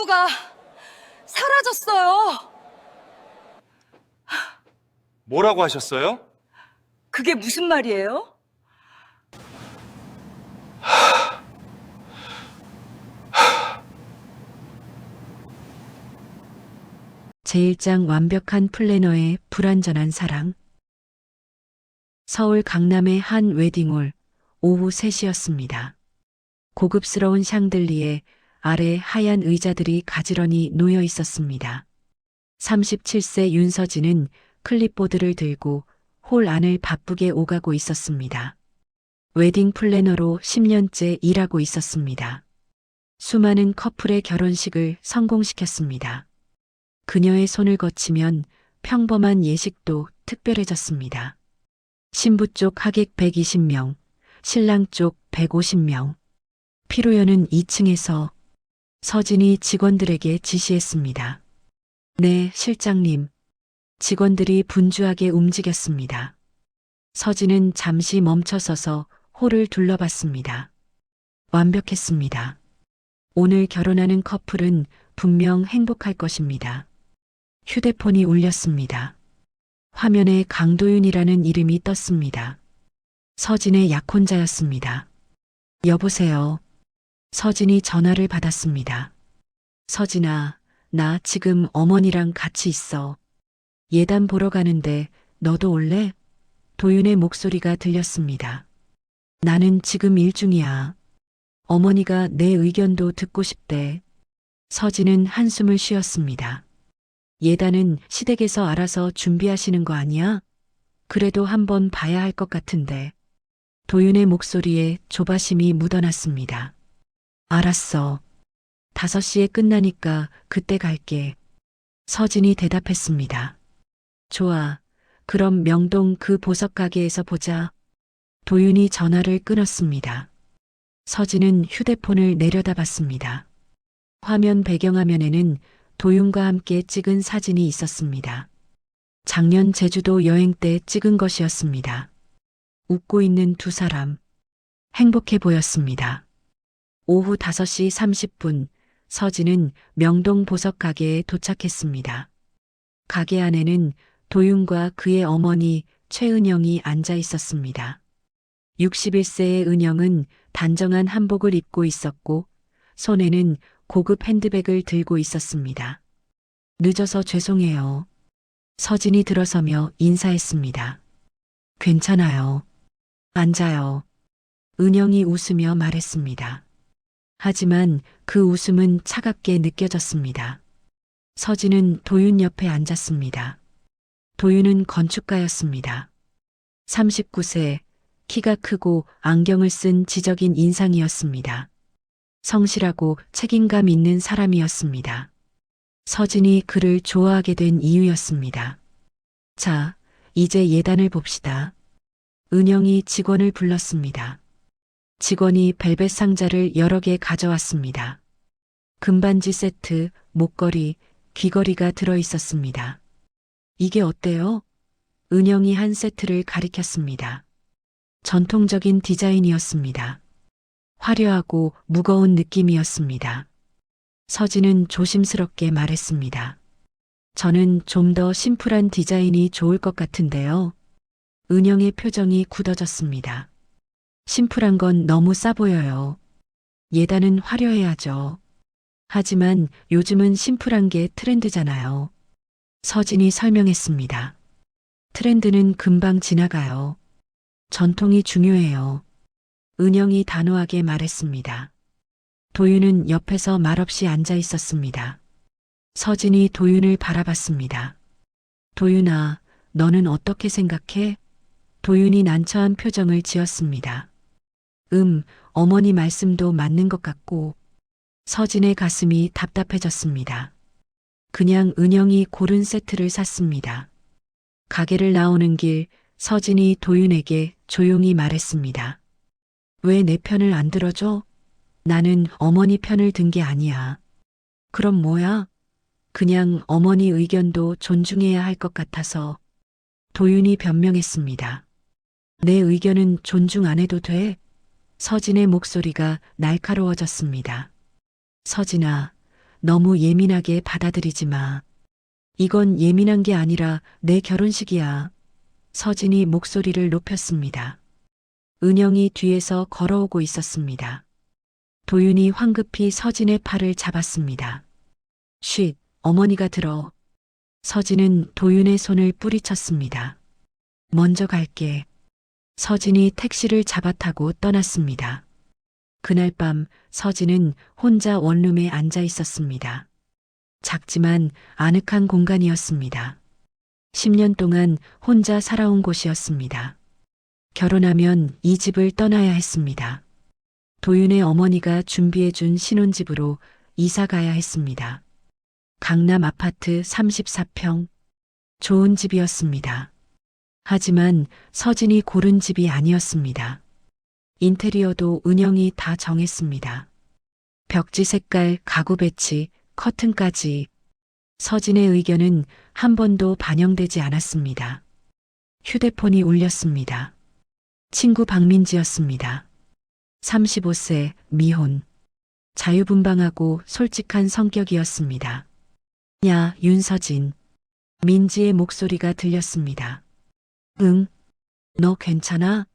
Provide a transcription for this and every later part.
여자친구가 사라졌어요. 뭐라고 하셨어요? 그게 무슨 말이에요? 제1장 완벽한 플래너의 불완전한 사랑. 서울 강남의 한 웨딩홀, 오후 3시였습니다. 고급스러운 샹들리에 아래 하얀 의자들이 가지런히 놓여 있었습니다. 37세 윤서진은 클립보드를 들고 홀 안을 바쁘게 오가고 있었습니다. 웨딩 플래너로 10년째 일하고 있었습니다. 수많은 커플의 결혼식을 성공시켰습니다. 그녀의 손을 거치면 평범한 예식도 특별해졌습니다. 신부 쪽 하객 120명, 신랑 쪽 150명. 피로연은 2층에서 서진이 직원들에게 지시했습니다. 네, 실장님. 직원들이 분주하게 움직였습니다. 서진은 잠시 멈춰서서 홀을 둘러봤습니다. 완벽했습니다. 오늘 결혼하는 커플은 분명 행복할 것입니다. 휴대폰이 울렸습니다. 화면에 강도윤이라는 이름이 떴습니다. 서진의 약혼자였습니다. 여보세요. 서진이 전화를 받았습니다. 서진아, 나 지금 어머니랑 같이 있어. 예단 보러 가는데 너도 올래? 도윤의 목소리가 들렸습니다. 나는 지금 일 중이야. 어머니가 내 의견도 듣고 싶대. 서진은 한숨을 쉬었습니다. 예단은 시댁에서 알아서 준비하시는 거 아니야? 그래도 한번 봐야 할 것 같은데. 도윤의 목소리에 조바심이 묻어났습니다. 알았어. 5시에 끝나니까 그때 갈게. 서진이 대답했습니다. 좋아. 그럼 명동 그 보석 가게에서 보자. 도윤이 전화를 끊었습니다. 서진은 휴대폰을 내려다봤습니다. 화면 배경화면에는 도윤과 함께 찍은 사진이 있었습니다. 작년 제주도 여행 때 찍은 것이었습니다. 웃고 있는 두 사람. 행복해 보였습니다. 오후 5시 30분, 서진은 명동 보석 가게에 도착했습니다. 가게 안에는 도윤과 그의 어머니 최은영이 앉아 있었습니다. 61세의 은영은 단정한 한복을 입고 있었고 손에는 고급 핸드백을 들고 있었습니다. 늦어서 죄송해요. 서진이 들어서며 인사했습니다. 괜찮아요. 앉아요. 은영이 웃으며 말했습니다. 하지만 그 웃음은 차갑게 느껴졌습니다. 서진은 도윤 옆에 앉았습니다. 도윤은 건축가였습니다. 39세, 키가 크고 안경을 쓴 지적인 인상이었습니다. 성실하고 책임감 있는 사람이었습니다. 서진이 그를 좋아하게 된 이유였습니다. 자, 이제 예단을 봅시다. 은영이 직원을 불렀습니다. 직원이 벨벳 상자를 여러 개 가져왔습니다. 금반지 세트, 목걸이, 귀걸이가 들어 있었습니다. 이게 어때요? 은영이 한 세트를 가리켰습니다. 전통적인 디자인이었습니다. 화려하고 무거운 느낌이었습니다. 서진은 조심스럽게 말했습니다. 저는 좀 더 심플한 디자인이 좋을 것 같은데요. 은영의 표정이 굳어졌습니다. 심플한 건 너무 싸 보여요. 예단은 화려해야죠. 하지만 요즘은 심플한 게 트렌드잖아요. 서진이 설명했습니다. 트렌드는 금방 지나가요. 전통이 중요해요. 은영이 단호하게 말했습니다. 도윤은 옆에서 말없이 앉아 있었습니다. 서진이 도윤을 바라봤습니다. 도윤아, 너는 어떻게 생각해? 도윤이 난처한 표정을 지었습니다. 어머니 말씀도 맞는 것 같고. 서진의 가슴이 답답해졌습니다. 그냥 은영이 고른 세트를 샀습니다. 가게를 나오는 길 서진이 도윤에게 조용히 말했습니다. 왜 내 편을 안 들어줘? 나는 어머니 편을 든 게 아니야. 그럼 뭐야? 그냥 어머니 의견도 존중해야 할 것 같아서. 도윤이 변명했습니다. 내 의견은 존중 안 해도 돼? 서진의 목소리가 날카로워졌습니다. 서진아, 너무 예민하게 받아들이지 마. 이건 예민한 게 아니라 내 결혼식이야. 서진이 목소리를 높였습니다. 은영이 뒤에서 걸어오고 있었습니다. 도윤이 황급히 서진의 팔을 잡았습니다. 쉿, 어머니가 들어. 서진은 도윤의 손을 뿌리쳤습니다. 먼저 갈게. 서진이 택시를 잡아타고 떠났습니다. 그날 밤 서진은 혼자 원룸에 앉아 있었습니다. 작지만 아늑한 공간이었습니다. 10년 동안 혼자 살아온 곳이었습니다. 결혼하면 이 집을 떠나야 했습니다. 도윤의 어머니가 준비해준 신혼집으로 이사 가야 했습니다. 강남 아파트 34평. 좋은 집이었습니다. 하지만 서진이 고른 집이 아니었습니다. 인테리어도 은영이 다 정했습니다. 벽지 색깔, 가구 배치, 커튼까지. 서진의 의견은 한 번도 반영되지 않았습니다. 휴대폰이 울렸습니다. 친구 박민지였습니다. 35세, 미혼. 자유분방하고 솔직한 성격이었습니다. 야, 윤서진. 민지의 목소리가 들렸습니다. 응? 너 괜찮아?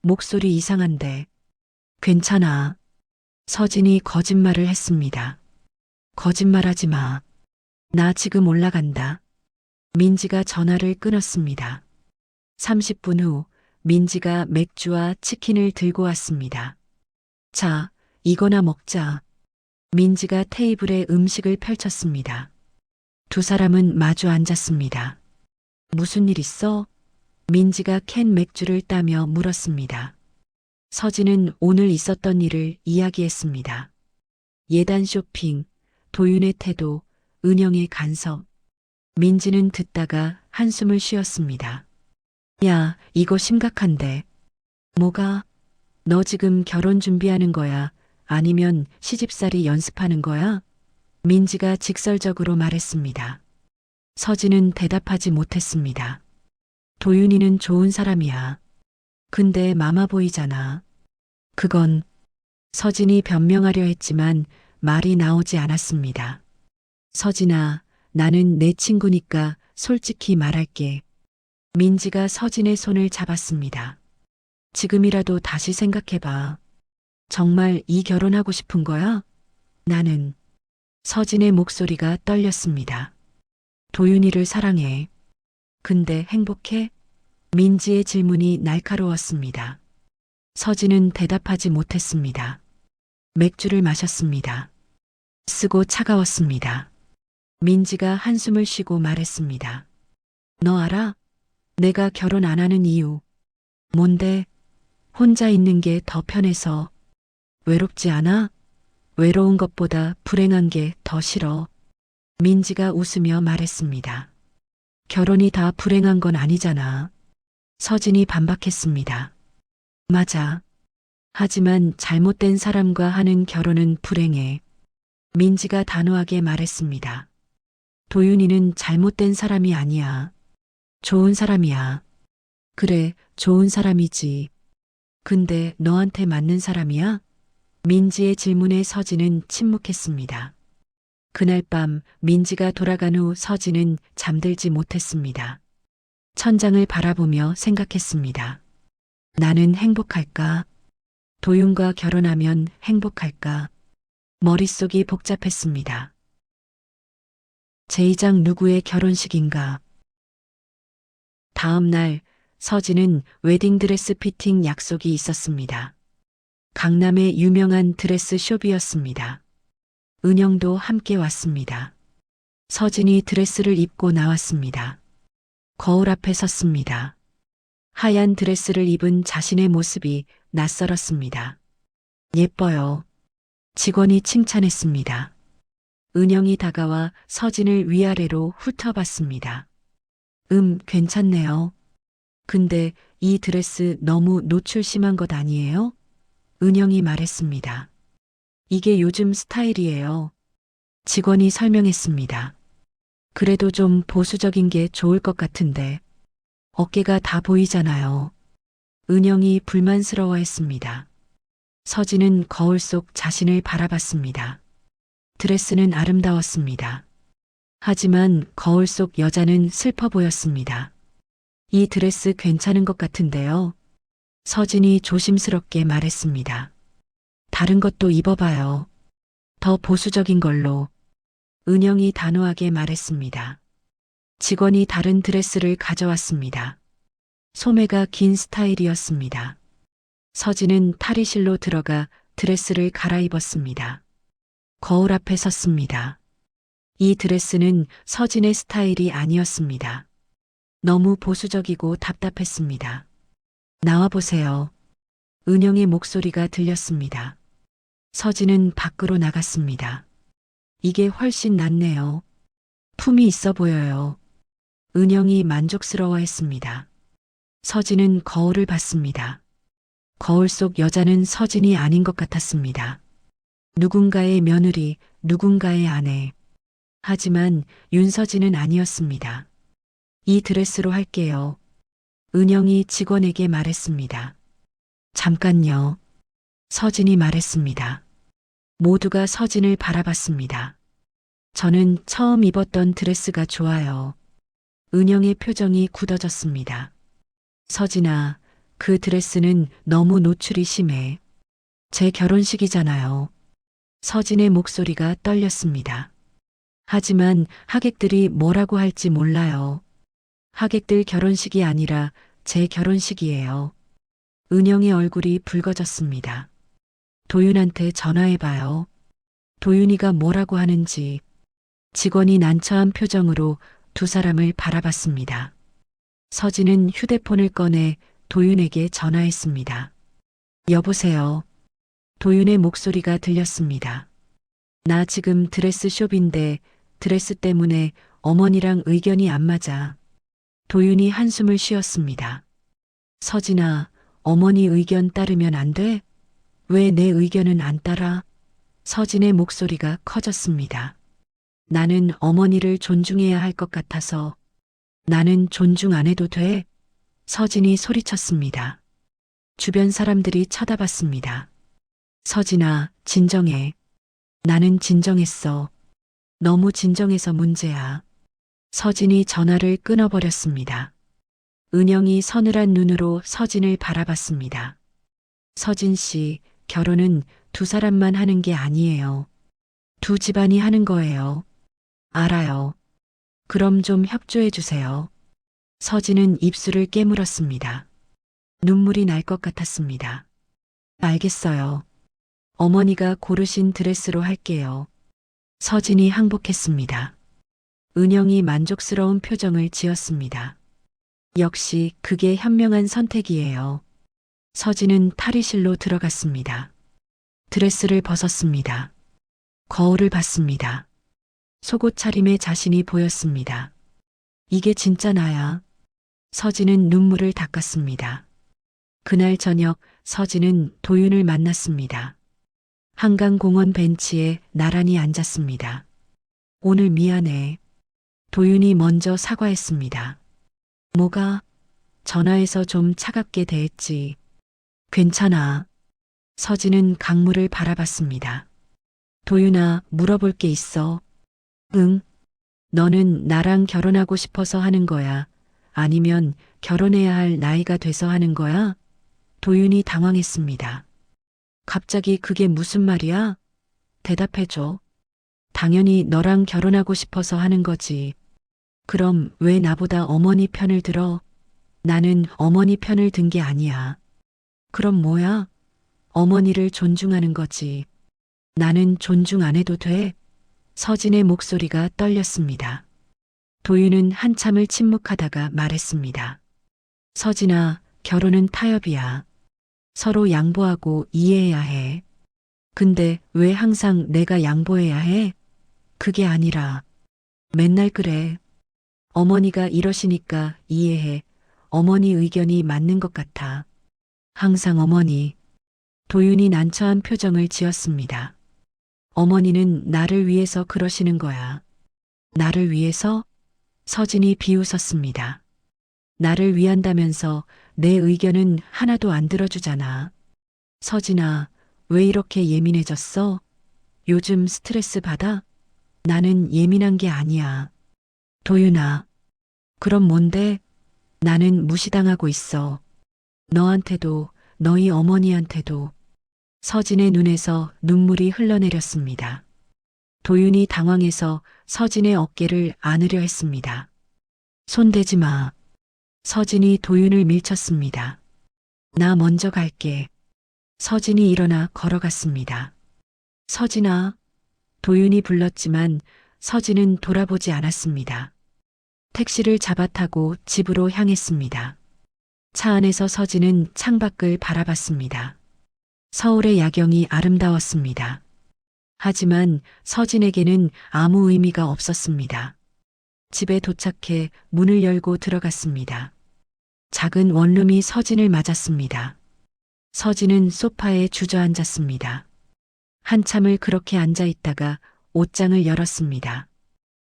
목소리 이상한데. 괜찮아. 서진이 거짓말을 했습니다. 거짓말하지 마. 나 지금 올라간다. 민지가 전화를 끊었습니다. 30분 후 민지가 맥주와 치킨을 들고 왔습니다. 자, 이거나 먹자. 민지가 테이블에 음식을 펼쳤습니다. 두 사람은 마주 앉았습니다. 무슨 일 있어? 민지가 캔 맥주를 따며 물었습니다. 서진은 오늘 있었던 일을 이야기했습니다. 예단 쇼핑, 도윤의 태도, 은영의 간섭. 민지는 듣다가 한숨을 쉬었습니다. 야, 이거 심각한데. 뭐가? 너 지금 결혼 준비하는 거야? 아니면 시집살이 연습하는 거야? 민지가 직설적으로 말했습니다. 서진은 대답하지 못했습니다. 도윤이는 좋은 사람이야. 근데 마마보이잖아. 그건 서진이 변명하려 했지만 말이 나오지 않았습니다. 서진아, 나는 내 친구니까 솔직히 말할게. 민지가 서진의 손을 잡았습니다. 지금이라도 다시 생각해봐. 정말 이 결혼하고 싶은 거야? 나는. 서진의 목소리가 떨렸습니다. 도윤이를 사랑해. 근데 행복해? 민지의 질문이 날카로웠습니다. 서진은 대답하지 못했습니다. 맥주를 마셨습니다. 쓰고 차가웠습니다. 민지가 한숨을 쉬고 말했습니다. 너 알아? 내가 결혼 안 하는 이유. 뭔데? 혼자 있는 게 더 편해서. 외롭지 않아? 외로운 것보다 불행한 게 더 싫어. 민지가 웃으며 말했습니다. 결혼이 다 불행한 건 아니잖아. 서진이 반박했습니다. 맞아. 하지만 잘못된 사람과 하는 결혼은 불행해. 민지가 단호하게 말했습니다. 도윤이는 잘못된 사람이 아니야. 좋은 사람이야. 그래, 좋은 사람이지. 근데 너한테 맞는 사람이야? 민지의 질문에 서진은 침묵했습니다. 그날 밤 민지가 돌아간 후 서진은 잠들지 못했습니다. 천장을 바라보며 생각했습니다. 나는 행복할까? 도윤과 결혼하면 행복할까? 머릿속이 복잡했습니다. 제2장 누구의 결혼식인가? 다음 날 서진은 웨딩드레스 피팅 약속이 있었습니다. 강남의 유명한 드레스 숍이었습니다. 은영도 함께 왔습니다. 서진이 드레스를 입고 나왔습니다. 거울 앞에 섰습니다. 하얀 드레스를 입은 자신의 모습이 낯설었습니다. 예뻐요. 직원이 칭찬했습니다. 은영이 다가와 서진을 위아래로 훑어봤습니다. 괜찮네요. 근데 이 드레스 너무 노출 심한 것 아니에요? 은영이 말했습니다. 이게 요즘 스타일이에요. 직원이 설명했습니다. 그래도 좀 보수적인 게 좋을 것 같은데. 어깨가 다 보이잖아요. 은영이 불만스러워했습니다. 서진은 거울 속 자신을 바라봤습니다. 드레스는 아름다웠습니다. 하지만 거울 속 여자는 슬퍼 보였습니다. 이 드레스 괜찮은 것 같은데요. 서진이 조심스럽게 말했습니다. 다른 것도 입어봐요. 더 보수적인 걸로. 은영이 단호하게 말했습니다. 직원이 다른 드레스를 가져왔습니다. 소매가 긴 스타일이었습니다. 서진은 탈의실로 들어가 드레스를 갈아입었습니다. 거울 앞에 섰습니다. 이 드레스는 서진의 스타일이 아니었습니다. 너무 보수적이고 답답했습니다. 나와보세요. 은영의 목소리가 들렸습니다. 서진은 밖으로 나갔습니다. 이게 훨씬 낫네요. 품이 있어 보여요. 은영이 만족스러워했습니다. 서진은 거울을 봤습니다. 거울 속 여자는 서진이 아닌 것 같았습니다. 누군가의 며느리, 누군가의 아내. 하지만 윤서진은 아니었습니다. 이 드레스로 할게요. 은영이 직원에게 말했습니다. 잠깐요. 서진이 말했습니다. 모두가 서진을 바라봤습니다. 저는 처음 입었던 드레스가 좋아요. 은영의 표정이 굳어졌습니다. 서진아, 그 드레스는 너무 노출이 심해. 제 결혼식이잖아요. 서진의 목소리가 떨렸습니다. 하지만 하객들이 뭐라고 할지 몰라요. 하객들 결혼식이 아니라 제 결혼식이에요. 은영의 얼굴이 붉어졌습니다. 도윤한테 전화해봐요. 도윤이가 뭐라고 하는지. 직원이 난처한 표정으로 두 사람을 바라봤습니다. 서진은 휴대폰을 꺼내 도윤에게 전화했습니다. 여보세요. 도윤의 목소리가 들렸습니다. 나 지금 드레스 숍인데 드레스 때문에 어머니랑 의견이 안 맞아. 도윤이 한숨을 쉬었습니다. 서진아, 어머니 의견 따르면 안 돼? 왜 내 의견은 안 따라? 서진의 목소리가 커졌습니다. 나는 어머니를 존중해야 할 것 같아서. 나는 존중 안 해도 돼? 서진이 소리쳤습니다. 주변 사람들이 쳐다봤습니다. 서진아, 진정해. 나는 진정했어. 너무 진정해서 문제야. 서진이 전화를 끊어버렸습니다. 은영이 서늘한 눈으로 서진을 바라봤습니다. 서진 씨, 결혼은 두 사람만 하는 게 아니에요. 두 집안이 하는 거예요. 알아요. 그럼 좀 협조해 주세요. 서진은 입술을 깨물었습니다. 눈물이 날 것 같았습니다. 알겠어요. 어머니가 고르신 드레스로 할게요. 서진이 항복했습니다. 은영이 만족스러운 표정을 지었습니다. 역시 그게 현명한 선택이에요. 서진은 탈의실로 들어갔습니다. 드레스를 벗었습니다. 거울을 봤습니다. 속옷 차림에 자신이 보였습니다. 이게 진짜 나야. 서진은 눈물을 닦았습니다. 그날 저녁 서진은 도윤을 만났습니다. 한강공원 벤치에 나란히 앉았습니다. 오늘 미안해. 도윤이 먼저 사과했습니다. 뭐가? 전화해서 좀 차갑게 대했지. 괜찮아. 서진은 강물을 바라봤습니다. 도윤아, 물어볼 게 있어. 응. 너는 나랑 결혼하고 싶어서 하는 거야? 아니면 결혼해야 할 나이가 돼서 하는 거야? 도윤이 당황했습니다. 갑자기 그게 무슨 말이야? 대답해줘. 당연히 너랑 결혼하고 싶어서 하는 거지. 그럼 왜 나보다 어머니 편을 들어? 나는 어머니 편을 든 게 아니야. 그럼 뭐야? 어머니를 존중하는 거지. 나는 존중 안 해도 돼? 서진의 목소리가 떨렸습니다. 도윤은 한참을 침묵하다가 말했습니다. 서진아, 결혼은 타협이야. 서로 양보하고 이해해야 해. 근데 왜 항상 내가 양보해야 해? 그게 아니라 맨날 그래. 어머니가 이러시니까 이해해. 어머니 의견이 맞는 것 같아. 항상 어머니. 도윤이 난처한 표정을 지었습니다. 어머니는 나를 위해서 그러시는 거야. 나를 위해서? 서진이 비웃었습니다. 나를 위한다면서 내 의견은 하나도 안 들어주잖아. 서진아, 왜 이렇게 예민해졌어? 요즘 스트레스 받아? 나는 예민한 게 아니야. 도윤아. 그럼 뭔데? 나는 무시당하고 있어. 너한테도, 너희 어머니한테도. 서진의 눈에서 눈물이 흘러내렸습니다. 도윤이 당황해서 서진의 어깨를 안으려 했습니다. 손대지 마. 서진이 도윤을 밀쳤습니다. 나 먼저 갈게. 서진이 일어나 걸어갔습니다. 서진아. 도윤이 불렀지만 서진은 돌아보지 않았습니다. 택시를 잡아타고 집으로 향했습니다. 차 안에서 서진은 창밖을 바라봤습니다. 서울의 야경이 아름다웠습니다. 하지만 서진에게는 아무 의미가 없었습니다. 집에 도착해 문을 열고 들어갔습니다. 작은 원룸이 서진을 맞았습니다. 서진은 소파에 주저앉았습니다. 한참을 그렇게 앉아 있다가 옷장을 열었습니다.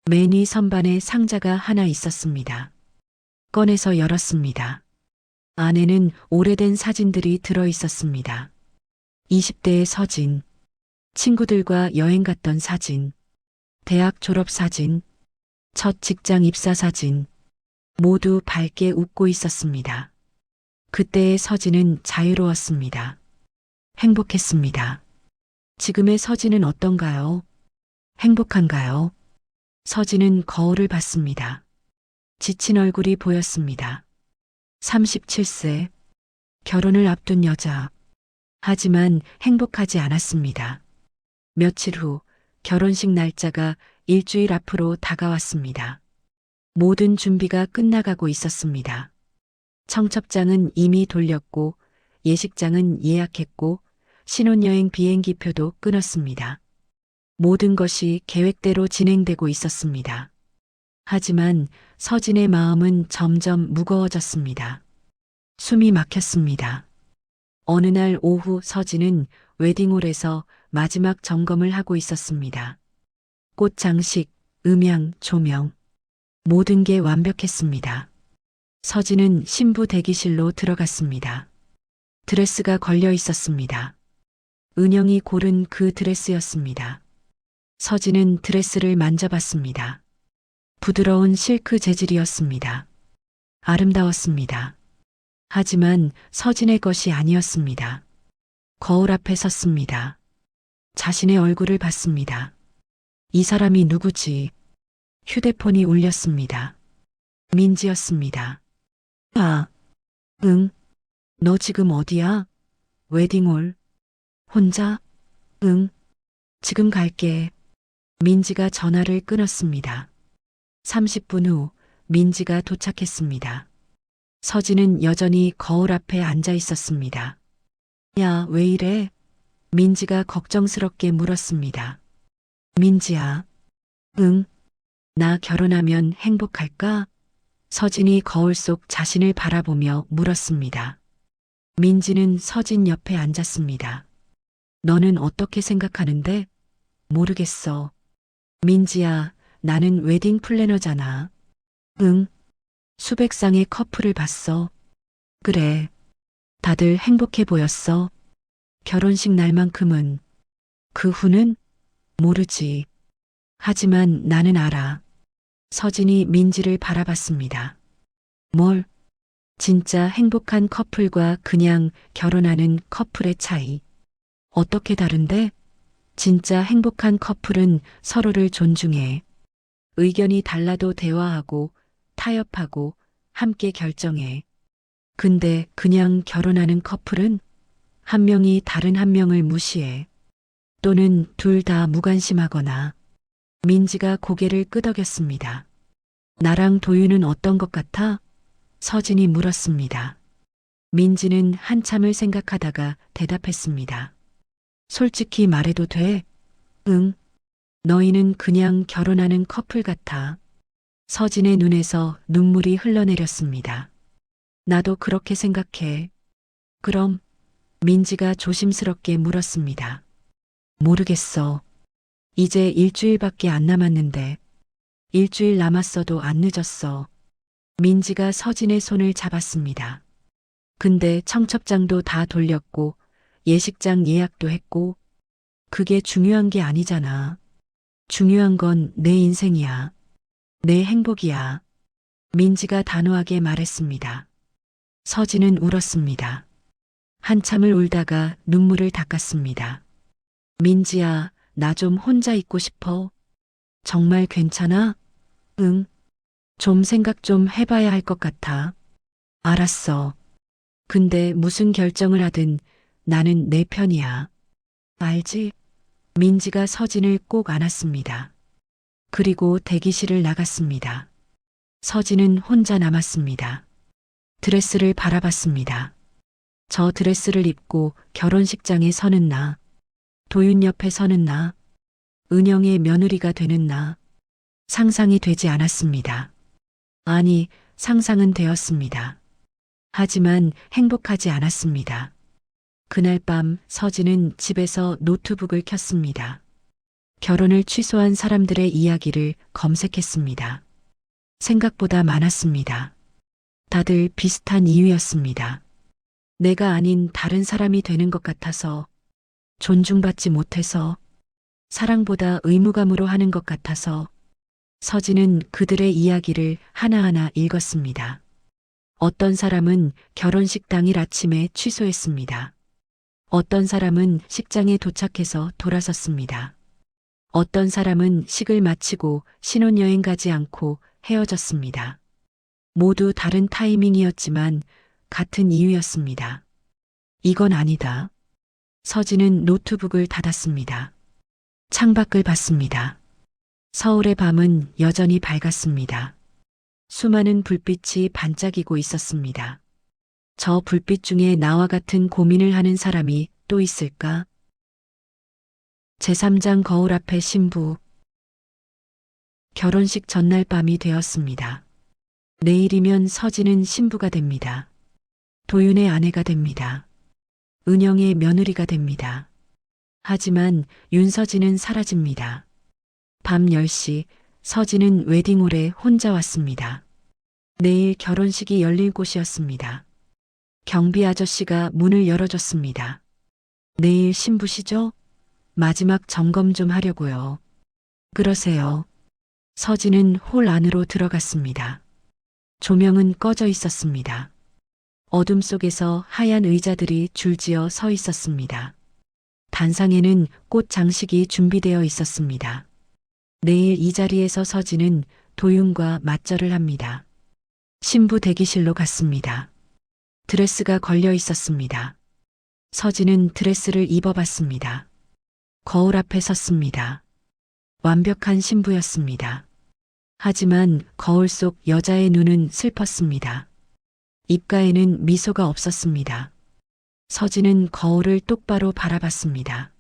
매니 선반에 상자가 하나 있었습니다. 꺼내서 열었습니다. 안에는 오래된 사진들이 들어 있었습니다. 20대의 서진, 친구들과 여행 갔던 사진, 대학 졸업 사진, 첫 직장 입사 사진, 모두 밝게 웃고 있었습니다. 그때의 서진은 자유로웠습니다. 행복했습니다. 지금의 서진은 어떤가요? 행복한가요? 서진은 거울을 봤습니다. 지친 얼굴이 보였습니다. 37세, 결혼을 앞둔 여자. 하지만 행복하지 않았습니다. 며칠 후 결혼식 날짜가 일주일 앞으로 다가왔습니다. 모든 준비가 끝나가고 있었습니다. 청첩장은 이미 돌렸고 예식장은 예약했고 신혼여행 비행기표도 끊었습니다. 모든 것이 계획대로 진행되고 있었습니다. 하지만 서진의 마음은 점점 무거워졌습니다. 숨이 막혔습니다. 어느 날 오후 서진은 웨딩홀에서 마지막 점검을 하고 있었습니다. 꽃 장식, 음향, 조명, 모든 게 완벽했습니다. 서진은 신부 대기실로 들어갔습니다. 드레스가 걸려 있었습니다. 은영이 고른 그 드레스였습니다. 서진은 드레스를 만져봤습니다. 부드러운 실크 재질이었습니다. 아름다웠습니다. 하지만 서진의 것이 아니었습니다. 거울 앞에 섰습니다. 자신의 얼굴을 봤습니다. 이 사람이 누구지? 휴대폰이 울렸습니다. 민지였습니다. 아, 응. 너 지금 어디야? 웨딩홀. 혼자? 응. 지금 갈게. 민지가 전화를 끊었습니다. 30분 후 민지가 도착했습니다. 서진은 여전히 거울 앞에 앉아 있었습니다. 야, 왜 이래? 민지가 걱정스럽게 물었습니다. 민지야. 응. 나 결혼하면 행복할까? 서진이 거울 속 자신을 바라보며 물었습니다. 민지는 서진 옆에 앉았습니다. 너는 어떻게 생각하는데? 모르겠어. 민지야, 나는 웨딩 플래너잖아. 응. 수백 쌍의 커플을 봤어. 그래. 다들 행복해 보였어. 결혼식 날만큼은. 그 후는? 모르지. 하지만 나는 알아. 서진이 민지를 바라봤습니다. 뭘? 진짜 행복한 커플과 그냥 결혼하는 커플의 차이. 어떻게 다른데? 진짜 행복한 커플은 서로를 존중해. 의견이 달라도 대화하고 타협하고 함께 결정해. 근데 그냥 결혼하는 커플은 한 명이 다른 한 명을 무시해. 또는 둘 다 무관심하거나. 민지가 고개를 끄덕였습니다. 나랑 도윤은 어떤 것 같아? 서진이 물었습니다. 민지는 한참을 생각하다가 대답했습니다. 솔직히 말해도 돼? 응. 너희는 그냥 결혼하는 커플 같아. 서진의 눈에서 눈물이 흘러내렸습니다. 나도 그렇게 생각해. 그럼? 민지가 조심스럽게 물었습니다. 모르겠어. 이제 일주일밖에 안 남았는데. 일주일 남았어도 안 늦었어. 민지가 서진의 손을 잡았습니다. 근데 청첩장도 다 돌렸고 예식장 예약도 했고 그게 중요한 게 아니잖아. 중요한 건 내 인생이야. 내 행복이야. 민지가 단호하게 말했습니다. 서진은 울었습니다. 한참을 울다가 눈물을 닦았습니다. 민지야, 나 좀 혼자 있고 싶어. 정말 괜찮아? 응. 좀 생각 좀 해봐야 할 것 같아. 알았어. 근데 무슨 결정을 하든 나는 내 편이야. 알지? 민지가 서진을 꼭 안았습니다. 그리고 대기실을 나갔습니다. 서진은 혼자 남았습니다. 드레스를 바라봤습니다. 저 드레스를 입고 결혼식장에 서는 나, 도윤 옆에 서는 나, 은영의 며느리가 되는 나, 상상이 되지 않았습니다. 아니, 상상은 되었습니다. 하지만 행복하지 않았습니다. 그날 밤 서진은 집에서 노트북을 켰습니다. 결혼을 취소한 사람들의 이야기를 검색했습니다. 생각보다 많았습니다. 다들 비슷한 이유였습니다. 내가 아닌 다른 사람이 되는 것 같아서, 존중받지 못해서, 사랑보다 의무감으로 하는 것 같아서, 서진은 그들의 이야기를 하나하나 읽었습니다. 어떤 사람은 결혼식 당일 아침에 취소했습니다. 어떤 사람은 식장에 도착해서 돌아섰습니다. 어떤 사람은 식을 마치고 신혼여행 가지 않고 헤어졌습니다. 모두 다른 타이밍이었지만 같은 이유였습니다. 이건 아니다. 서진은 노트북을 닫았습니다. 창밖을 봤습니다. 서울의 밤은 여전히 밝았습니다. 수많은 불빛이 반짝이고 있었습니다. 저 불빛 중에 나와 같은 고민을 하는 사람이 또 있을까? 제3장 거울 앞에 신부. 결혼식 전날 밤이 되었습니다. 내일이면 서진은 신부가 됩니다. 도윤의 아내가 됩니다. 은영의 며느리가 됩니다. 하지만 윤서진은 사라집니다. 밤 10시 서진은 웨딩홀에 혼자 왔습니다. 내일 결혼식이 열릴 곳이었습니다. 경비 아저씨가 문을 열어줬습니다. 내일 신부시죠? 마지막 점검 좀 하려고요. 그러세요. 서진은 홀 안으로 들어갔습니다. 조명은 꺼져 있었습니다. 어둠 속에서 하얀 의자들이 줄지어 서 있었습니다. 단상에는 꽃 장식이 준비되어 있었습니다. 내일 이 자리에서 서진은 도윤과 맞절을 합니다. 신부 대기실로 갔습니다. 드레스가 걸려 있었습니다. 서진은 드레스를 입어봤습니다. 거울 앞에 섰습니다. 완벽한 신부였습니다. 하지만 거울 속 여자의 눈은 슬펐습니다. 입가에는 미소가 없었습니다. 서진은 거울을 똑바로 바라봤습니다.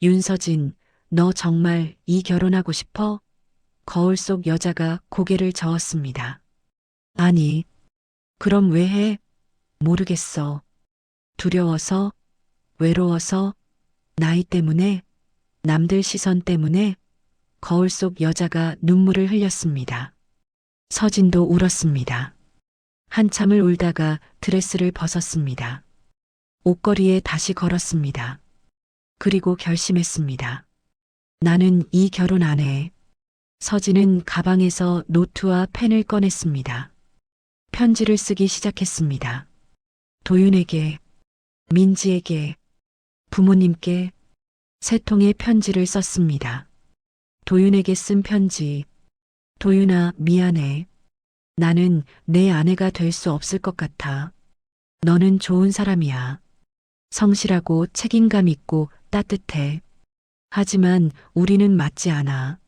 윤서진, 너 정말 이 결혼하고 싶어? 거울 속 여자가 고개를 저었습니다. 아니, 그럼 왜 해? 모르겠어. 두려워서, 외로워서, 나이 때문에, 남들 시선 때문에. 거울 속 여자가 눈물을 흘렸습니다. 서진도 울었습니다. 한참을 울다가 드레스를 벗었습니다. 옷걸이에 다시 걸었습니다. 그리고 결심했습니다. 나는 이 결혼 안 해. 서진은 가방에서 노트와 펜을 꺼냈습니다. 편지를 쓰기 시작했습니다. 도윤에게, 민지에게, 부모님께 3통의 편지를 썼습니다. 도윤에게 쓴 편지. 도윤아, 미안해. 나는 내 아내가 될 수 없을 것 같아. 너는 좋은 사람이야. 성실하고 책임감 있고 따뜻해. 하지만 우리는 맞지 않아.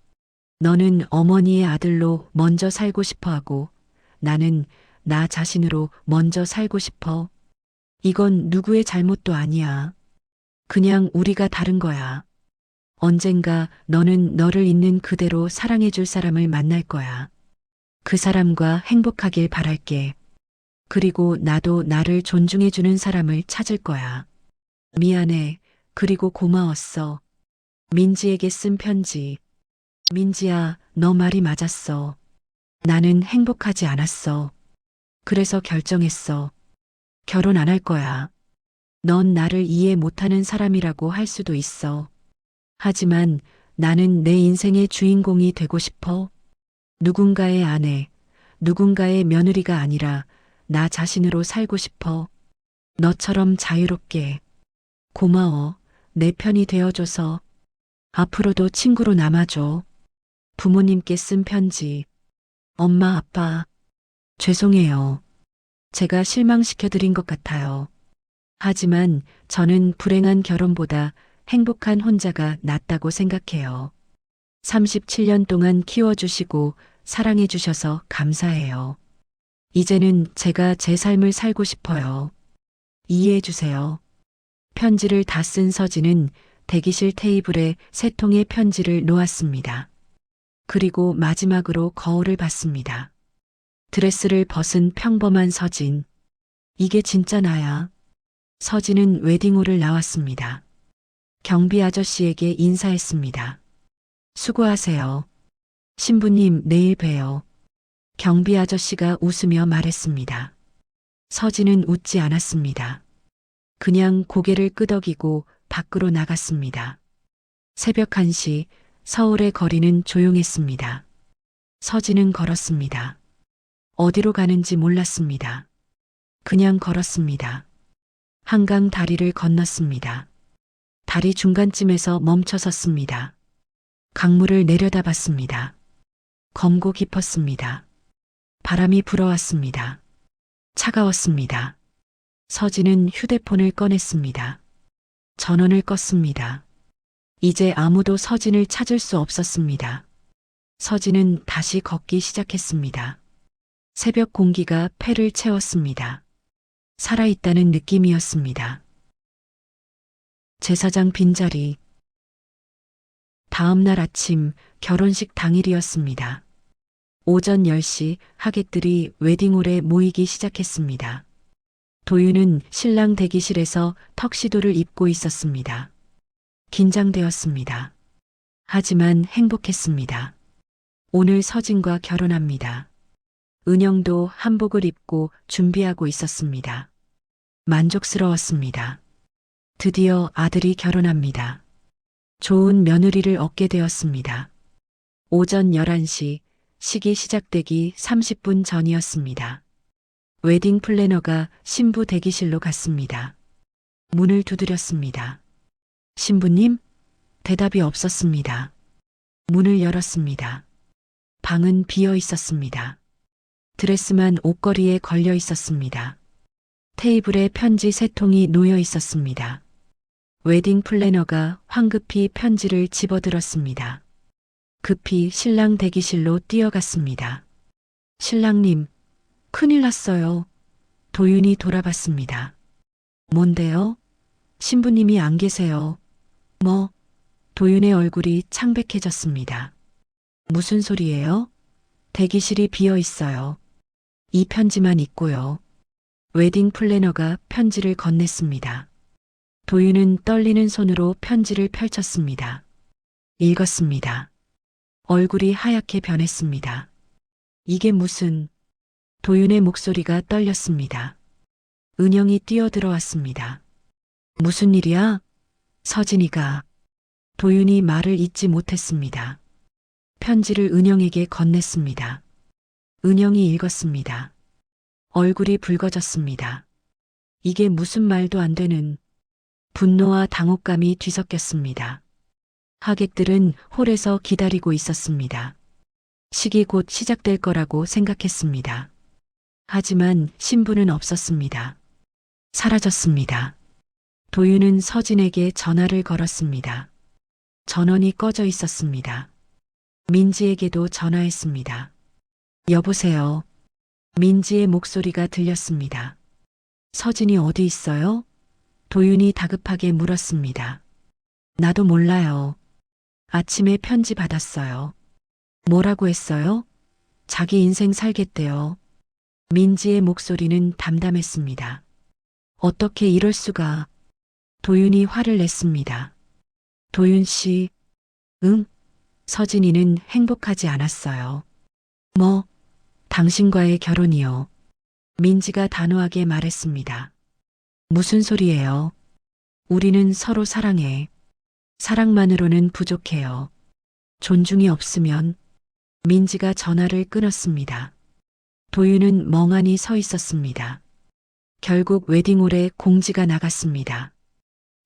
너는 어머니의 아들로 먼저 살고 싶어 하고 나는 나 자신으로 먼저 살고 싶어. 이건 누구의 잘못도 아니야. 그냥 우리가 다른 거야. 언젠가 너는 너를 있는 그대로 사랑해줄 사람을 만날 거야. 그 사람과 행복하길 바랄게. 그리고 나도 나를 존중해주는 사람을 찾을 거야. 미안해. 그리고 고마웠어. 민지에게 쓴 편지. 민지야, 너 말이 맞았어. 나는 행복하지 않았어. 그래서 결정했어. 결혼 안 할 거야. 넌 나를 이해 못하는 사람이라고 할 수도 있어. 하지만 나는 내 인생의 주인공이 되고 싶어. 누군가의 아내, 누군가의 며느리가 아니라 나 자신으로 살고 싶어. 너처럼 자유롭게. 고마워. 내 편이 되어줘서. 앞으로도 친구로 남아줘. 부모님께 쓴 편지. 엄마, 아빠. 죄송해요. 제가 실망시켜드린 것 같아요. 하지만 저는 불행한 결혼보다 행복한 혼자가 낫다고 생각해요. 37년 동안 키워주시고 사랑해주셔서 감사해요. 이제는 제가 제 삶을 살고 싶어요. 이해해주세요. 편지를 다 쓴 서진은 대기실 테이블에 세 통의 편지를 놓았습니다. 그리고 마지막으로 거울을 봤습니다. 드레스를 벗은 평범한 서진. 이게 진짜 나야. 서진은 웨딩홀을 나왔습니다. 경비 아저씨에게 인사했습니다. 수고하세요. 신부님, 내일 봬요. 경비 아저씨가 웃으며 말했습니다. 서진은 웃지 않았습니다. 그냥 고개를 끄덕이고 밖으로 나갔습니다. 새벽 1시 서울의 거리는 조용했습니다. 서진은 걸었습니다. 어디로 가는지 몰랐습니다. 그냥 걸었습니다. 한강 다리를 건넜습니다. 다리 중간쯤에서 멈춰 섰습니다. 강물을 내려다봤습니다. 검고 깊었습니다. 바람이 불어왔습니다. 차가웠습니다. 서진은 휴대폰을 꺼냈습니다. 전원을 껐습니다. 이제 아무도 서진을 찾을 수 없었습니다. 서진은 다시 걷기 시작했습니다. 새벽 공기가 폐를 채웠습니다. 살아있다는 느낌이었습니다. 제사장 빈자리. 다음 날 아침 결혼식 당일이었습니다. 오전 10시 하객들이 웨딩홀에 모이기 시작했습니다. 도윤은 신랑 대기실에서 턱시도를 입고 있었습니다. 긴장되었습니다. 하지만 행복했습니다. 오늘 서진과 결혼합니다. 은영도 한복을 입고 준비하고 있었습니다. 만족스러웠습니다. 드디어 아들이 결혼합니다. 좋은 며느리를 얻게 되었습니다. 오전 11시 식이 시작되기 30분 전이었습니다. 웨딩 플래너가 신부 대기실로 갔습니다. 문을 두드렸습니다. 신부님? 대답이 없었습니다. 문을 열었습니다. 방은 비어 있었습니다. 드레스만 옷걸이에 걸려 있었습니다. 테이블에 편지 3통이 놓여 있었습니다. 웨딩 플래너가 황급히 편지를 집어들었습니다. 급히 신랑 대기실로 뛰어갔습니다. 신랑님, 큰일 났어요. 도윤이 돌아봤습니다. 뭔데요? 신부님이 안 계세요. 뭐? 도윤의 얼굴이 창백해졌습니다. 무슨 소리예요? 대기실이 비어 있어요. 이 편지만 있고요. 웨딩 플래너가 편지를 건넸습니다. 도윤은 떨리는 손으로 편지를 펼쳤습니다. 읽었습니다. 얼굴이 하얗게 변했습니다. 이게 무슨... 도윤의 목소리가 떨렸습니다. 은영이 뛰어들어왔습니다. 무슨 일이야? 서진이가... 도윤이 말을 잇지 못했습니다. 편지를 은영에게 건넸습니다. 은영이 읽었습니다. 얼굴이 붉어졌습니다. 이게 무슨 말도 안 되는... 분노와 당혹감이 뒤섞였습니다. 하객들은 홀에서 기다리고 있었습니다. 식이 곧 시작될 거라고 생각했습니다. 하지만 신부는 없었습니다. 사라졌습니다. 도윤은 서진에게 전화를 걸었습니다. 전원이 꺼져 있었습니다. 민지에게도 전화했습니다. 여보세요. 민지의 목소리가 들렸습니다. 서진이 어디 있어요? 도윤이 다급하게 물었습니다. 나도 몰라요. 아침에 편지 받았어요. 뭐라고 했어요? 자기 인생 살겠대요. 민지의 목소리는 담담했습니다. 어떻게 이럴 수가. 도윤이 화를 냈습니다. 도윤 씨, 응? 서진이는 행복하지 않았어요. 뭐, 당신과의 결혼이요. 민지가 단호하게 말했습니다. 무슨 소리예요? 우리는 서로 사랑해. 사랑만으로는 부족해요. 존중이 없으면 민지가 전화를 끊었습니다. 도윤은 멍하니 서 있었습니다. 결국 웨딩홀에 공지가 나갔습니다.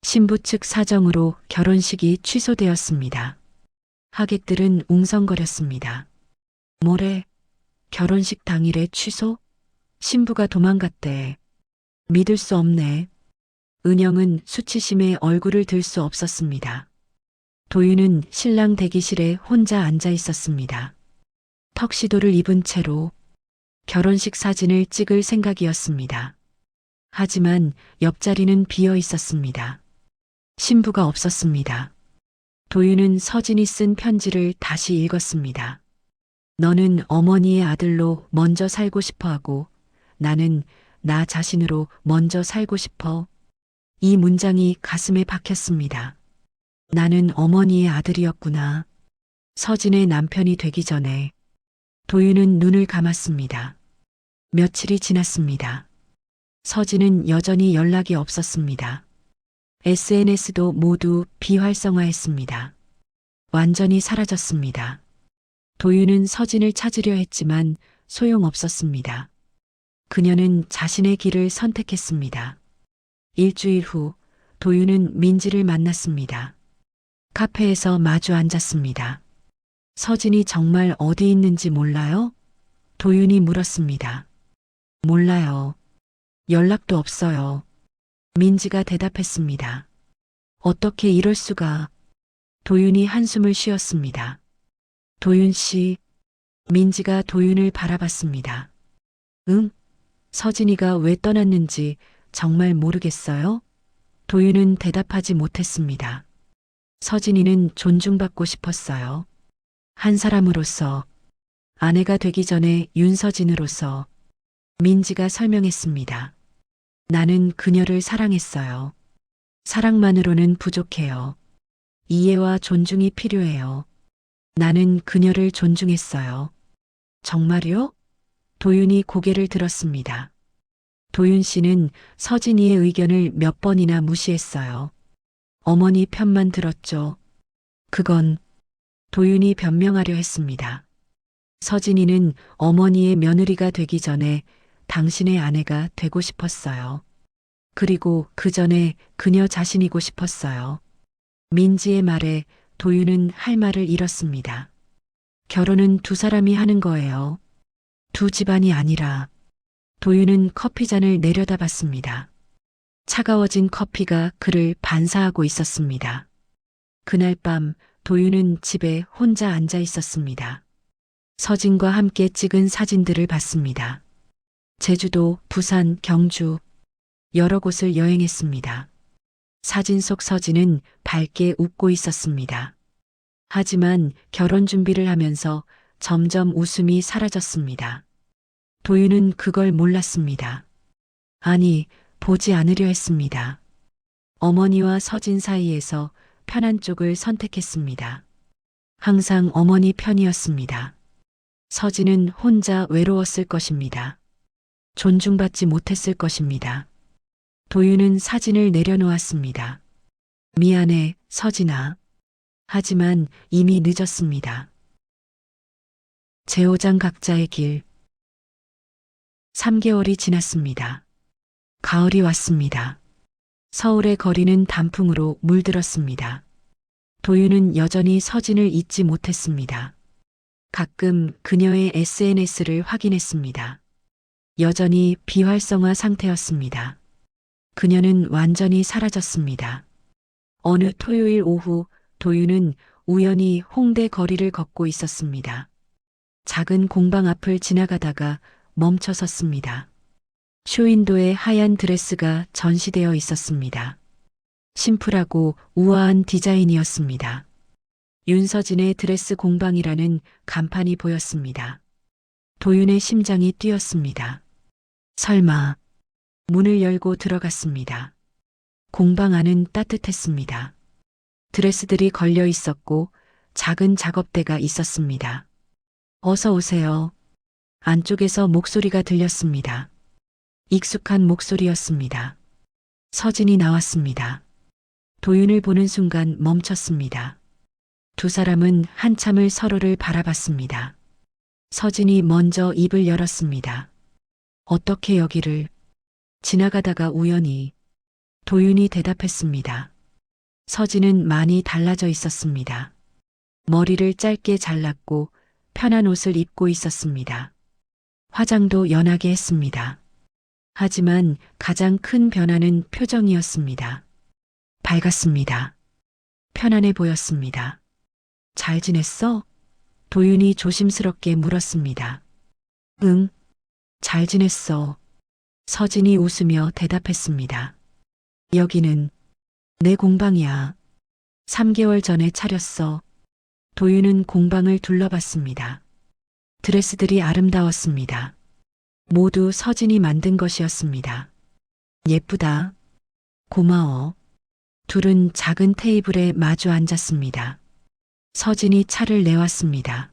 신부 측 사정으로 결혼식이 취소되었습니다. 하객들은 웅성거렸습니다. 뭐래? 결혼식 당일에 취소? 신부가 도망갔대. 믿을 수 없네. 은영은 수치심에 얼굴을 들 수 없었습니다. 도윤은 신랑 대기실에 혼자 앉아 있었습니다. 턱시도를 입은 채로 결혼식 사진을 찍을 생각이었습니다. 하지만 옆자리는 비어 있었습니다. 신부가 없었습니다. 도윤은 서진이 쓴 편지를 다시 읽었습니다. 너는 어머니의 아들로 먼저 살고 싶어 하고 나는 나 자신으로 먼저 살고 싶어. 이 문장이 가슴에 박혔습니다. 나는 어머니의 아들이었구나. 서진의 남편이 되기 전에 도윤은 눈을 감았습니다. 며칠이 지났습니다. 서진은 여전히 연락이 없었습니다. SNS도 모두 비활성화했습니다. 완전히 사라졌습니다. 도윤은 서진을 찾으려 했지만 소용없었습니다. 그녀는 자신의 길을 선택했습니다. 일주일 후 도윤은 민지를 만났습니다. 카페에서 마주 앉았습니다. 서진이 정말 어디 있는지 몰라요? 도윤이 물었습니다. 몰라요. 연락도 없어요. 민지가 대답했습니다. 어떻게 이럴 수가. 도윤이 한숨을 쉬었습니다. 도윤 씨. 민지가 도윤을 바라봤습니다. 응? 서진이가 왜 떠났는지 정말 모르겠어요? 도윤은 대답하지 못했습니다. 서진이는 존중받고 싶었어요. 한 사람으로서, 아내가 되기 전에 윤서진으로서. 민지가 설명했습니다. 나는 그녀를 사랑했어요. 사랑만으로는 부족해요. 이해와 존중이 필요해요. 나는 그녀를 존중했어요. 정말요? 도윤이 고개를 들었습니다. 도윤 씨는 서진이의 의견을 몇 번이나 무시했어요. 어머니 편만 들었죠. 그건 도윤이 변명하려 했습니다. 서진이는 어머니의 며느리가 되기 전에 당신의 아내가 되고 싶었어요. 그리고 그 전에 그녀 자신이고 싶었어요. 민지의 말에 도윤은 할 말을 잃었습니다. 결혼은 두 사람이 하는 거예요. 두 집안이 아니라. 도윤은 커피잔을 내려다봤습니다. 차가워진 커피가 그를 반사하고 있었습니다. 그날 밤 도윤은 집에 혼자 앉아 있었습니다. 서진과 함께 찍은 사진들을 봤습니다. 제주도, 부산, 경주 여러 곳을 여행했습니다. 사진 속 서진은 밝게 웃고 있었습니다. 하지만 결혼 준비를 하면서 점점 웃음이 사라졌습니다. 도윤은 그걸 몰랐습니다. 아니, 보지 않으려 했습니다. 어머니와 서진 사이에서 편한 쪽을 선택했습니다. 항상 어머니 편이었습니다. 서진은 혼자 외로웠을 것입니다. 존중받지 못했을 것입니다. 도윤은 사진을 내려놓았습니다. 미안해, 서진아. 하지만 이미 늦었습니다. 제5장 각자의 길. 3개월이 지났습니다. 가을이 왔습니다. 서울의 거리는 단풍으로 물들었습니다. 도윤은 여전히 서진을 잊지 못했습니다. 가끔 그녀의 SNS를 확인했습니다. 여전히 비활성화 상태였습니다. 그녀는 완전히 사라졌습니다. 어느 토요일 오후 도윤은 우연히 홍대 거리를 걷고 있었습니다. 작은 공방 앞을 지나가다가 멈춰 섰습니다. 쇼윈도에 하얀 드레스가 전시되어 있었습니다. 심플하고 우아한 디자인이었습니다. 윤서진의 드레스 공방이라는 간판이 보였습니다. 도윤의 심장이 뛰었습니다. 설마. 문을 열고 들어갔습니다. 공방 안은 따뜻했습니다. 드레스들이 걸려 있었고 작은 작업대가 있었습니다. 어서 오세요. 안쪽에서 목소리가 들렸습니다. 익숙한 목소리였습니다. 서진이 나왔습니다. 도윤을 보는 순간 멈췄습니다. 두 사람은 한참을 서로를 바라봤습니다. 서진이 먼저 입을 열었습니다. 어떻게 여기를? 지나가다가 우연히. 도윤이 대답했습니다. 서진은 많이 달라져 있었습니다. 머리를 짧게 잘랐고 편한 옷을 입고 있었습니다. 화장도 연하게 했습니다. 하지만 가장 큰 변화는 표정이었습니다. 밝았습니다. 편안해 보였습니다. 잘 지냈어? 도윤이 조심스럽게 물었습니다. 응, 잘 지냈어. 서진이 웃으며 대답했습니다. 여기는 내 공방이야. 3개월 전에 차렸어. 도윤은 공방을 둘러봤습니다. 드레스들이 아름다웠습니다. 모두 서진이 만든 것이었습니다. 예쁘다. 고마워. 둘은 작은 테이블에 마주 앉았습니다. 서진이 차를 내왔습니다.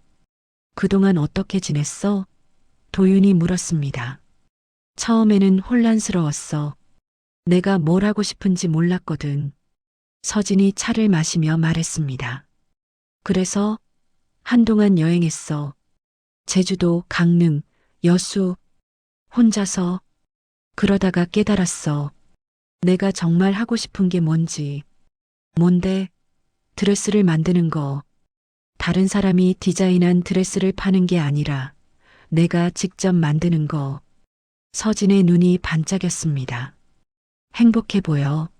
그동안 어떻게 지냈어? 도윤이 물었습니다. 처음에는 혼란스러웠어. 내가 뭘 하고 싶은지 몰랐거든. 서진이 차를 마시며 말했습니다. 그래서 한동안 여행했어. 제주도, 강릉, 여수, 혼자서. 그러다가 깨달았어. 내가 정말 하고 싶은 게 뭔지. 뭔데? 드레스를 만드는 거. 다른 사람이 디자인한 드레스를 파는 게 아니라 내가 직접 만드는 거. 서진의 눈이 반짝였습니다. 행복해 보여.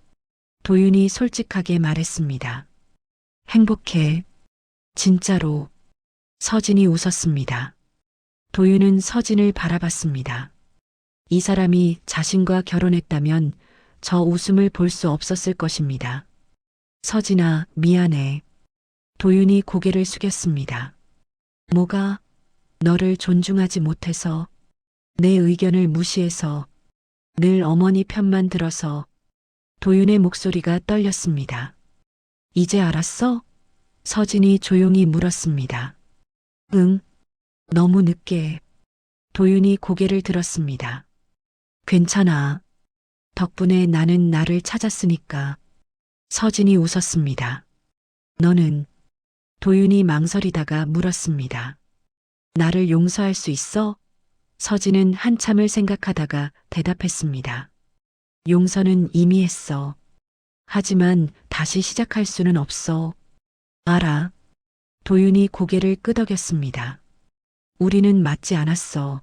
도윤이 솔직하게 말했습니다. 행복해. 진짜로. 서진이 웃었습니다. 도윤은 서진을 바라봤습니다. 이 사람이 자신과 결혼했다면 저 웃음을 볼 수 없었을 것입니다. 서진아, 미안해. 도윤이 고개를 숙였습니다. 뭐가? 너를 존중하지 못해서, 내 의견을 무시해서, 늘 어머니 편만 들어서. 도윤의 목소리가 떨렸습니다. 이제 알았어? 서진이 조용히 물었습니다. 응, 너무 늦게. 도윤이 고개를 들었습니다. 괜찮아. 덕분에 나는 나를 찾았으니까. 서진이 웃었습니다. 너는? 도윤이 망설이다가 물었습니다. 나를 용서할 수 있어? 서진은 한참을 생각하다가 대답했습니다. 용서는 이미 했어. 하지만 다시 시작할 수는 없어. 알아. 도윤이 고개를 끄덕였습니다. 우리는 맞지 않았어.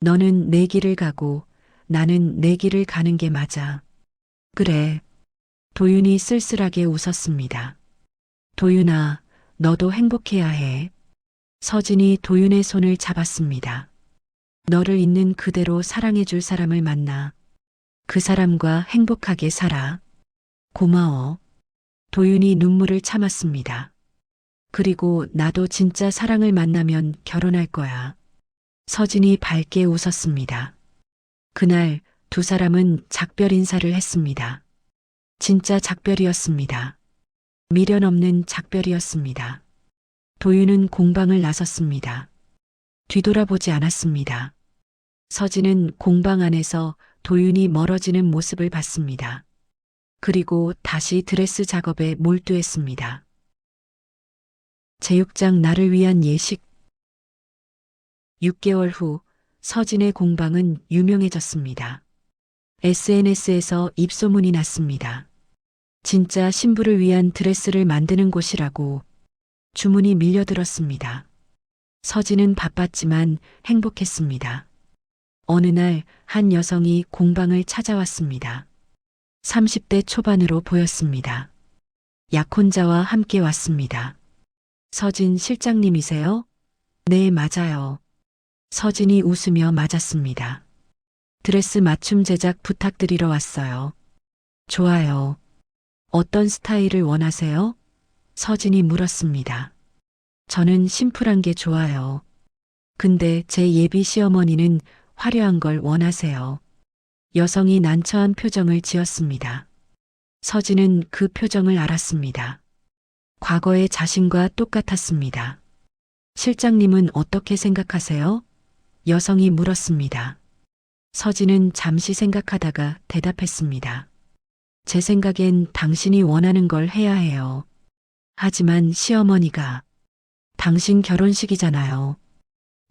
너는 내 길을 가고 나는 내 길을 가는 게 맞아. 그래. 도윤이 쓸쓸하게 웃었습니다. 도윤아, 너도 행복해야 해. 서진이 도윤의 손을 잡았습니다. 너를 있는 그대로 사랑해줄 사람을 만나. 그 사람과 행복하게 살아. 고마워. 도윤이 눈물을 참았습니다. 그리고 나도 진짜 사랑을 만나면 결혼할 거야. 서진이 밝게 웃었습니다. 그날 두 사람은 작별 인사를 했습니다. 진짜 작별이었습니다. 미련 없는 작별이었습니다. 도윤은 공방을 나섰습니다. 뒤돌아보지 않았습니다. 서진은 공방 안에서 도윤이 멀어지는 모습을 봤습니다. 그리고 다시 드레스 작업에 몰두했습니다. 제6장 나를 위한 예식. 6개월 후 서진의 공방은 유명해졌습니다. SNS에서 입소문이 났습니다. 진짜 신부를 위한 드레스를 만드는 곳이라고. 주문이 밀려들었습니다. 서진은 바빴지만 행복했습니다. 어느 날 한 여성이 공방을 찾아왔습니다. 30대 초반으로 보였습니다. 약혼자와 함께 왔습니다. 서진 실장님이세요? 네, 맞아요. 서진이 웃으며 맞았습니다. 드레스 맞춤 제작 부탁드리러 왔어요. 좋아요. 어떤 스타일을 원하세요? 서진이 물었습니다. 저는 심플한 게 좋아요. 근데 제 예비 시어머니는 화려한 걸 원하세요. 여성이 난처한 표정을 지었습니다. 서진은 그 표정을 알았습니다. 과거의 자신과 똑같았습니다. 실장님은 어떻게 생각하세요? 여성이 물었습니다. 서진은 잠시 생각하다가 대답했습니다. 제 생각엔 당신이 원하는 걸 해야 해요. 하지만 시어머니가 당신 결혼식이잖아요.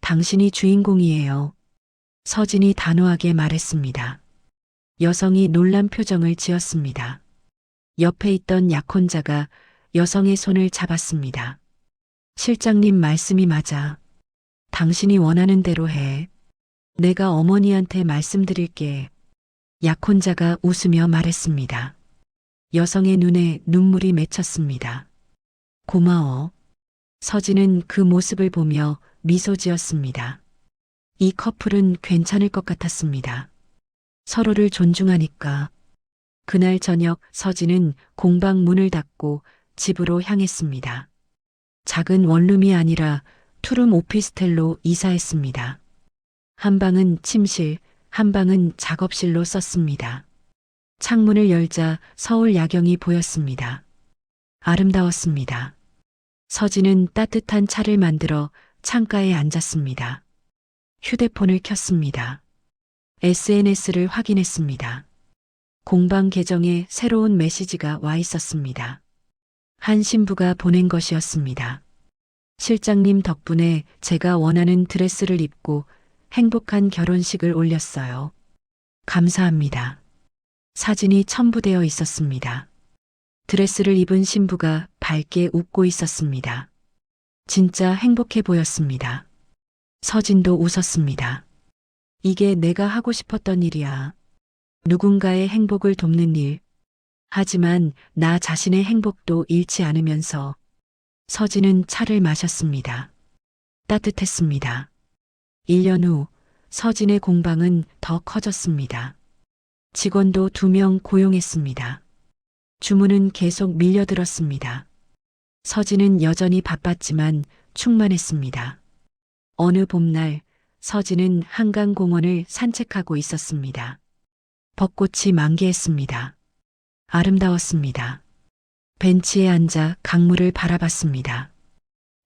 당신이 주인공이에요. 서진이 단호하게 말했습니다. 여성이 놀란 표정을 지었습니다. 옆에 있던 약혼자가 여성의 손을 잡았습니다. 실장님 말씀이 맞아. 당신이 원하는 대로 해. 내가 어머니한테 말씀드릴게. 약혼자가 웃으며 말했습니다. 여성의 눈에 눈물이 맺혔습니다. 고마워. 서진은 그 모습을 보며 미소 지었습니다. 이 커플은 괜찮을 것 같았습니다. 서로를 존중하니까. 그날 저녁 서진은 공방 문을 닫고 집으로 향했습니다. 작은 원룸이 아니라 투룸 오피스텔로 이사했습니다. 한 방은 침실, 한 방은 작업실로 썼습니다. 창문을 열자 서울 야경이 보였습니다. 아름다웠습니다. 서진은 따뜻한 차를 만들어 창가에 앉았습니다. 휴대폰을 켰습니다. SNS를 확인했습니다. 공방 계정에 새로운 메시지가 와 있었습니다. 한 신부가 보낸 것이었습니다. 실장님 덕분에 제가 원하는 드레스를 입고 행복한 결혼식을 올렸어요. 감사합니다. 사진이 첨부되어 있었습니다. 드레스를 입은 신부가 밝게 웃고 있었습니다. 진짜 행복해 보였습니다. 서진도 웃었습니다. 이게 내가 하고 싶었던 일이야. 누군가의 행복을 돕는 일. 하지만 나 자신의 행복도 잃지 않으면서 서진은 차를 마셨습니다. 따뜻했습니다. 1년 후 서진의 공방은 더 커졌습니다. 직원도 2명 고용했습니다. 주문은 계속 밀려들었습니다. 서진은 여전히 바빴지만 충만했습니다. 어느 봄날 서진은 한강공원을 산책하고 있었습니다. 벚꽃이 만개했습니다. 아름다웠습니다. 벤치에 앉아 강물을 바라봤습니다.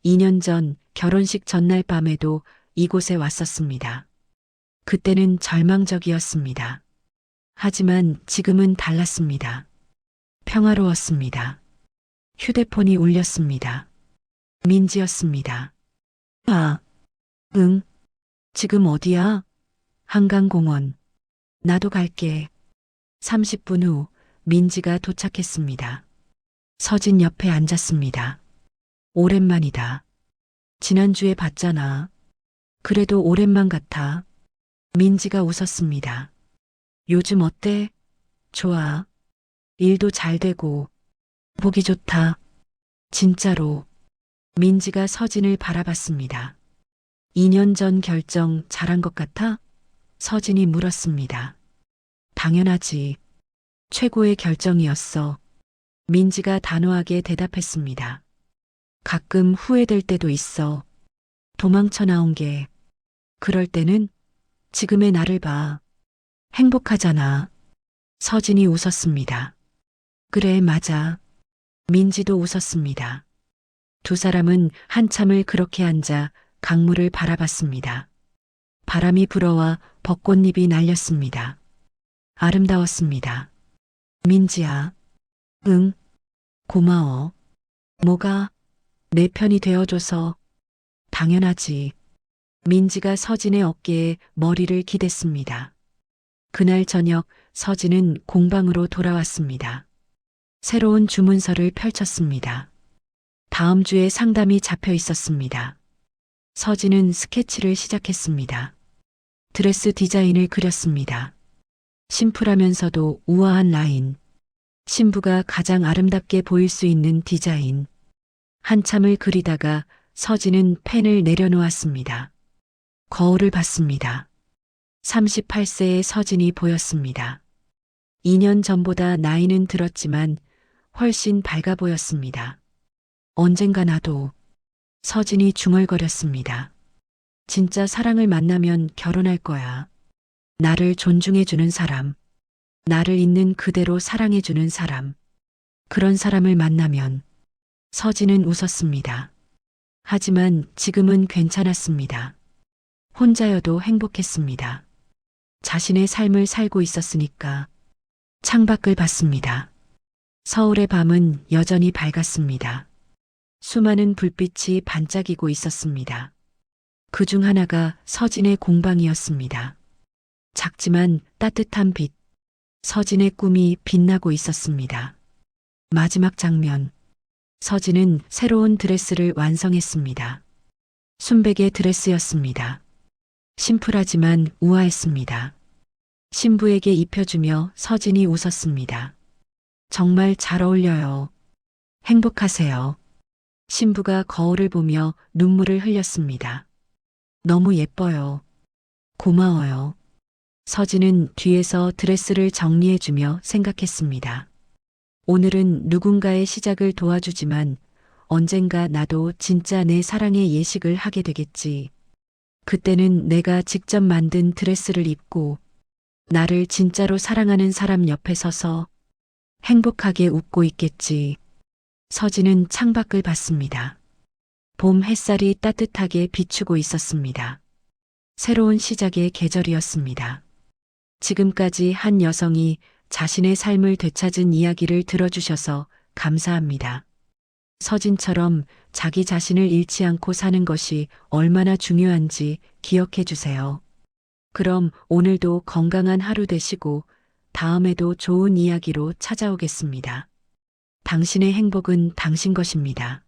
2년 전 결혼식 전날 밤에도 이곳에 왔었습니다. 그때는 절망적이었습니다. 하지만 지금은 달랐습니다. 평화로웠습니다. 휴대폰이 울렸습니다. 민지였습니다. 아, 응. 지금 어디야? 한강공원. 나도 갈게. 30분 후 민지가 도착했습니다. 서진 옆에 앉았습니다. 오랜만이다. 지난주에 봤잖아. 그래도 오랜만 같아. 민지가 웃었습니다. 요즘 어때? 좋아. 일도 잘 되고. 보기 좋다. 진짜로. 민지가 서진을 바라봤습니다. 2년 전 결정 잘한 것 같아? 서진이 물었습니다. 당연하지. 최고의 결정이었어. 민지가 단호하게 대답했습니다. 가끔 후회될 때도 있어. 도망쳐 나온 게. 그럴 때는 지금의 나를 봐. 행복하잖아. 서진이 웃었습니다. 그래, 맞아. 민지도 웃었습니다. 두 사람은 한참을 그렇게 앉아 강물을 바라봤습니다. 바람이 불어와 벚꽃잎이 날렸습니다. 아름다웠습니다. 민지야. 응. 고마워. 뭐가? 내 편이 되어줘서. 당연하지. 민지가 서진의 어깨에 머리를 기댔습니다. 그날 저녁 서진은 공방으로 돌아왔습니다. 새로운 주문서를 펼쳤습니다. 다음 주에 상담이 잡혀 있었습니다. 서진은 스케치를 시작했습니다. 드레스 디자인을 그렸습니다. 심플하면서도 우아한 라인. 신부가 가장 아름답게 보일 수 있는 디자인. 한참을 그리다가 서진은 펜을 내려놓았습니다. 거울을 봤습니다. 38세의 서진이 보였습니다. 2년 전보다 나이는 들었지만 훨씬 밝아 보였습니다. 언젠가 나도. 서진이 중얼거렸습니다. 진짜 사랑을 만나면 결혼할 거야. 나를 존중해주는 사람. 나를 있는 그대로 사랑해주는 사람. 그런 사람을 만나면. 서진은 웃었습니다. 하지만 지금은 괜찮았습니다. 혼자여도 행복했습니다. 자신의 삶을 살고 있었으니까. 창밖을 봤습니다. 서울의 밤은 여전히 밝았습니다. 수많은 불빛이 반짝이고 있었습니다. 그 중 하나가 서진의 공방이었습니다. 작지만 따뜻한 빛, 서진의 꿈이 빛나고 있었습니다. 마지막 장면, 서진은 새로운 드레스를 완성했습니다. 순백의 드레스였습니다. 심플하지만 우아했습니다. 신부에게 입혀주며 서진이 웃었습니다. 정말 잘 어울려요. 행복하세요. 신부가 거울을 보며 눈물을 흘렸습니다. 너무 예뻐요. 고마워요. 서진은 뒤에서 드레스를 정리해주며 생각했습니다. 오늘은 누군가의 시작을 도와주지만 언젠가 나도 진짜 내 사랑의 예식을 하게 되겠지. 그때는 내가 직접 만든 드레스를 입고 나를 진짜로 사랑하는 사람 옆에 서서 행복하게 웃고 있겠지. 서진은 창밖을 봤습니다. 봄 햇살이 따뜻하게 비추고 있었습니다. 새로운 시작의 계절이었습니다. 지금까지 한 여성이 자신의 삶을 되찾은 이야기를 들어주셔서 감사합니다. 서진처럼 자기 자신을 잃지 않고 사는 것이 얼마나 중요한지 기억해 주세요. 그럼 오늘도 건강한 하루 되시고 다음에도 좋은 이야기로 찾아오겠습니다. 당신의 행복은 당신 것입니다.